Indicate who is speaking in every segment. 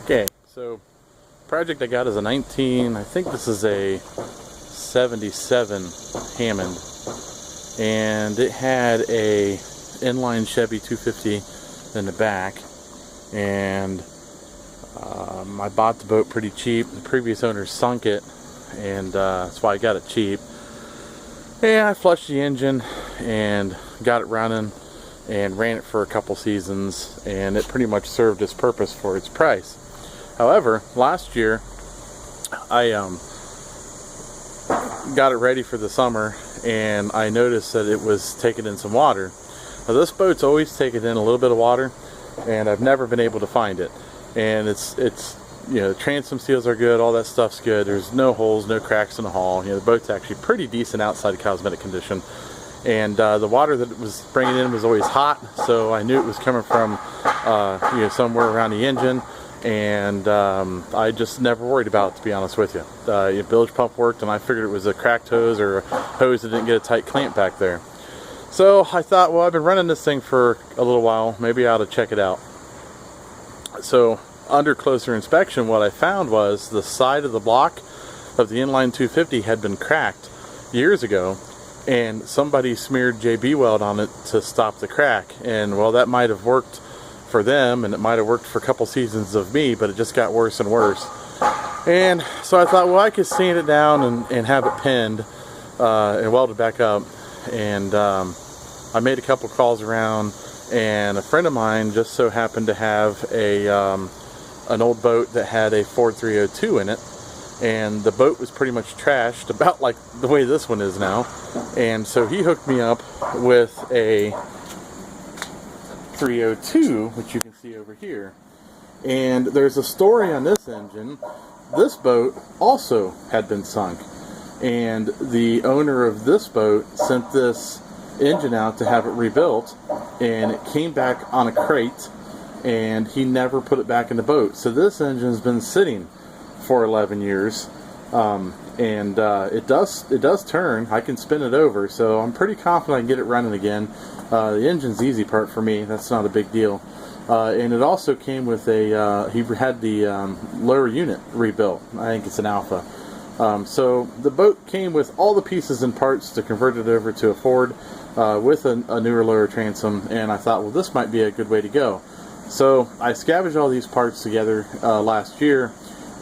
Speaker 1: Okay, so project I got is a I think this is a 77 Hammond, and it had a inline Chevy 250 in the back, and I bought the boat pretty cheap. The previous owner sunk it, and that's why I got it cheap. And I flushed the engine and got it running and ran it for a couple seasons, and it pretty much served its purpose for its price. However, last year I got it ready for the summer, and I noticed that it was taking in some water. Now, this boat's always taken in a little bit of water, and I've never been able to find it. And it's you know, the transom seals are good, all that stuff's good. There's no holes, no cracks in the hull. You know, the boat's actually pretty decent outside of cosmetic condition. And the water that it was bringing in was always hot, so I knew it was coming from you know, somewhere around the engine. And I just never worried about it, to be honest with you. The bilge pump worked, and I figured it was a cracked hose or a hose that didn't get a tight clamp back there. So I thought, well, I've been running this thing for a little while, maybe I ought to check it out. So under closer inspection, what I found was the side of the block of the inline 250 had been cracked years ago, and somebody smeared JB weld on it to stop the crack. And well, that might have worked for them, and it might have worked for a couple seasons of me, but it just got worse and worse. And so I thought, well, I could sand it down and have it pinned and welded back up. And I made a couple calls around, and a friend of mine just so happened to have an old boat that had a Ford 302 in it, and the boat was pretty much trashed, about like the way this one is now. And so he hooked me up with a 302, which you can see over here. And there's a story on this engine. This boat also had been sunk, and the owner of this boat sent this engine out to have it rebuilt, and it came back on a crate, and he never put it back in the boat. So this engine's been sitting for 11 years, and it does turn. I can spin it over, so I'm pretty confident I can get it running again. The engine's the easy part for me. That's not a big deal. And it also came with a he had the lower unit rebuilt. I think it's an Alpha. So the boat came with all the pieces and parts to convert it over to a Ford with a newer lower transom, and I thought, well, this might be a good way to go. So I scavenged all these parts together last year,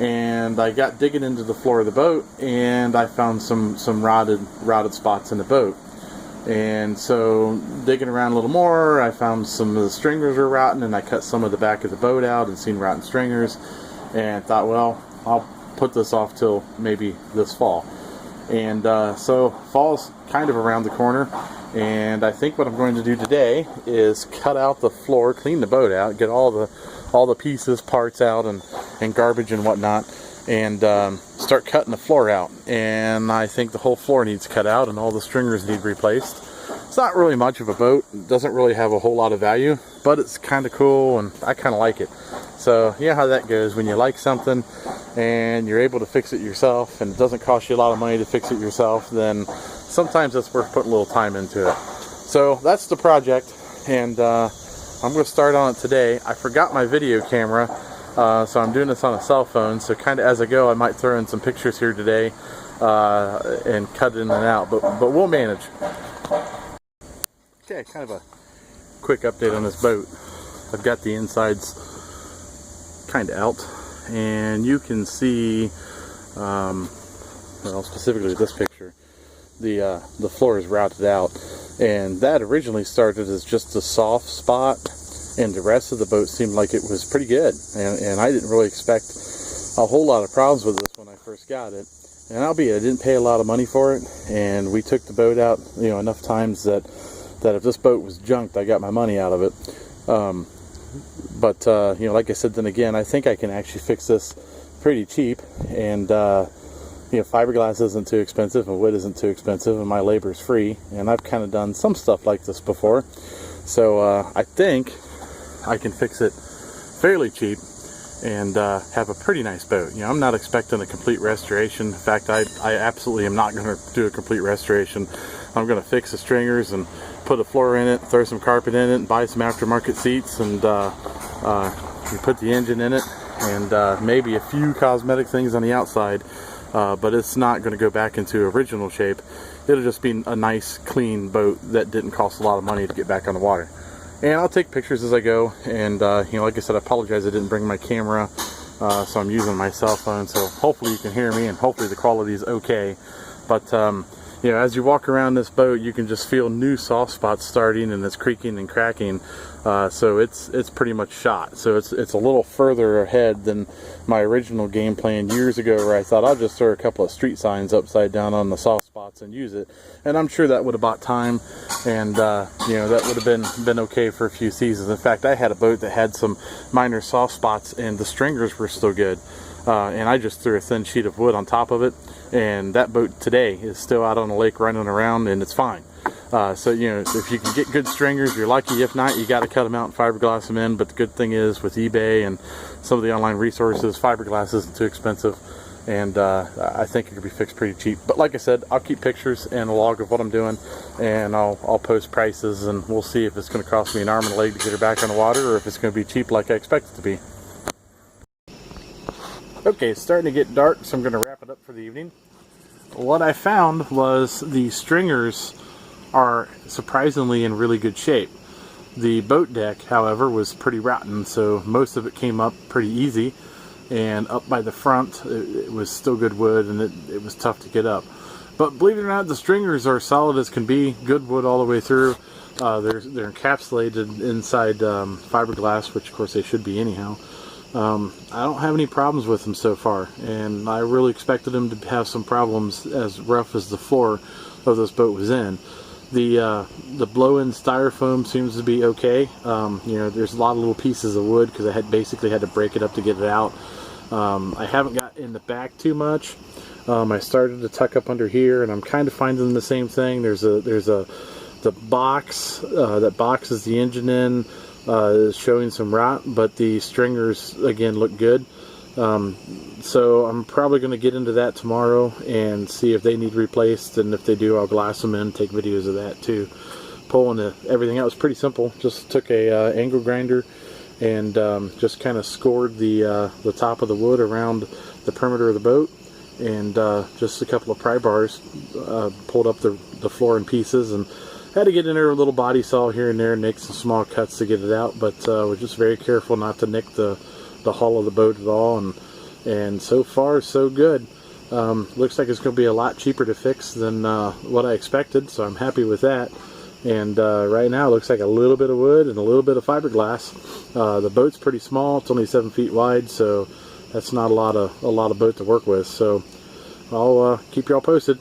Speaker 1: and I got digging into the floor of the boat, and I found some rotted spots in the boat. And so digging around a little more, I found some of the stringers were rotten, and I cut some of the back of the boat out and seen rotten stringers, and thought, well, I'll put this off till maybe this fall. And so fall's kind of around the corner, and I think what I'm going to do today is cut out the floor, clean the boat out, get all the pieces, parts out, and garbage and whatnot, and start cutting the floor out. And I think the whole floor needs cut out, and all the stringers need replaced. It's not really much of a boat. It doesn't really have a whole lot of value, but it's kind of cool, and I kind of like it. So you know how that goes. When you like something and you're able to fix it yourself, and it doesn't cost you a lot of money to fix it yourself, then sometimes it's worth putting a little time into it. So that's the project, and I'm going to start on it today. I forgot my video camera, so I'm doing this on a cell phone, so kind of as I go I might throw in some pictures here today and cut it in and out, but we'll manage. Okay, kind of a quick update on this boat. I've got the insides kind of out, and you can see, well, specifically this picture, the floor is routed out, and that originally started as just a soft spot, and the rest of the boat seemed like it was pretty good, and I didn't really expect a whole lot of problems with this when I first got it. And albeit I didn't pay a lot of money for it, and we took the boat out, you know, enough times that if this boat was junked, I got my money out of it. But you know, like I said, then again, I think I can actually fix this pretty cheap, and you know, fiberglass isn't too expensive, and wood isn't too expensive, and my labor's free, and I've kind of done some stuff like this before, so I think I can fix it fairly cheap and have a pretty nice boat. You know, I'm not expecting a complete restoration. In fact, I absolutely am not going to do a complete restoration. I'm going to fix the stringers and put a floor in it, throw some carpet in it, and buy some aftermarket seats, and we put the engine in it, and maybe a few cosmetic things on the outside, but it's not going to go back into original shape. It'll just be a nice clean boat that didn't cost a lot of money to get back on the water. And I'll take pictures as I go, and you know, like I said, I apologize I didn't bring my camera, so I'm using my cell phone, so hopefully you can hear me and hopefully the quality is okay. But you know, as you walk around this boat, you can just feel new soft spots starting, and it's creaking and cracking. So it's pretty much shot. So it's a little further ahead than my original game plan years ago, where I thought I'll just throw a couple of street signs upside down on the soft spots and use it. And I'm sure that would have bought time, and you know, that would have been okay for a few seasons. In fact, I had a boat that had some minor soft spots, and the stringers were still good. And I just threw a thin sheet of wood on top of it, and that boat today is still out on the lake running around, and it's fine. So, you know, if you can get good stringers, you're lucky. If not, you got to cut them out and fiberglass them in. But the good thing is, with eBay and some of the online resources, fiberglass isn't too expensive, and I think it could be fixed pretty cheap. But like I said, I'll keep pictures and a log of what I'm doing, and I'll post prices, and we'll see if it's going to cost me an arm and a leg to get her back on the water, or if it's going to be cheap like I expect it to be. Okay, it's starting to get dark, so I'm going to wrap it up for the evening. What I found was the stringers are surprisingly in really good shape. The boat deck, however, was pretty rotten, so most of it came up pretty easy, and up by the front it was still good wood, and it was tough to get up. But believe it or not, the stringers are solid as can be, good wood all the way through. They're encapsulated inside fiberglass, which of course they should be anyhow. I don't have any problems with them so far, and I really expected them to have some problems as rough as the floor of this boat was in. The blow-in styrofoam seems to be okay. You know, there's a lot of little pieces of wood because I basically had to break it up to get it out. I haven't got in the back too much. I started to tuck up under here, and I'm kind of finding the same thing. There's the box that boxes the engine in is showing some rot, but the stringers again look good. So I'm probably going to get into that tomorrow and see if they need replaced, and if they do, I'll glass them in, take videos of that too. Pulling everything out was pretty simple. Just took a angle grinder and just kind of scored the top of the wood around the perimeter of the boat, and just a couple of pry bars, pulled up the floor in pieces, and had to get in there with a little body saw here and there and make some small cuts to get it out, but we're just very careful not to nick the hull of the boat at all, and so far so good. Looks like it's going to be a lot cheaper to fix than what I expected, so I'm happy with that. And right now it looks like a little bit of wood and a little bit of fiberglass. The boat's pretty small, it's only 7 feet wide, so that's not a lot of boat to work with. So I'll keep y'all posted.